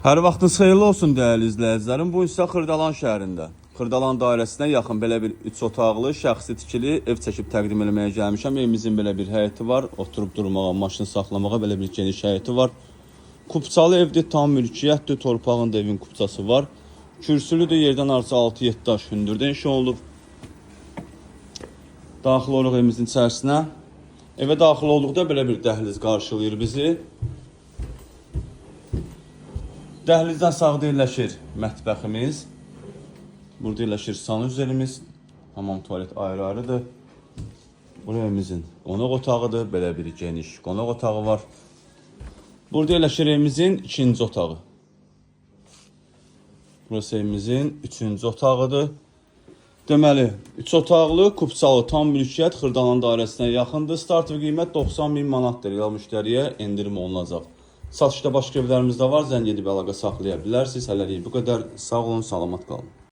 Hər vaxtınız xeyirli olsun dəyərli izləyicilərim. Bu isə Xırdalan şəhərində, Xırdalan dairəsinə yaxın belə bir 3 otaqlı, şəxsi tikili ev çəkib təqdim etməyə gəlmişəm. Evimizin belə bir həyəti var, oturub durmağa, maşın saxlamağa belə bir geniş həyəti var. Kupçalı evdir, tam mülkiyyətdir, torpağın da evin kupçası var. Kürsülüdür, yerdən arası 6-7 daş hündürdə inşa olunub. Daxil oluq evimizin içərisinə. Evə daxil olduqda belə bir dəhliz qarşılayır bizi. Dəhlizdən sağda yerləşir mətbəximiz. Burada yerləşir sanuzelimiz. Hamam, tualet ayrı-ayrıdır. Buraya evimizin qonaq otağıdır. Belə bir geniş qonaq otağı var. Burada yerləşir evimizin ikinci otağı. Burası evimizin üçüncü otağıdır. Deməli, 3 otaqlı, kupçalı, tam mülkiyyət Xırdalan dairəsinə yaxındır. Start qiymət 90.000 manatdır. Real müştəriyə endirim olunacaq. Satışda başqa evlərimiz də var. Zəng edib əlaqə saxlaya bilərsiniz. Hələlik bu qədər. Sağ olun, salamat qalın.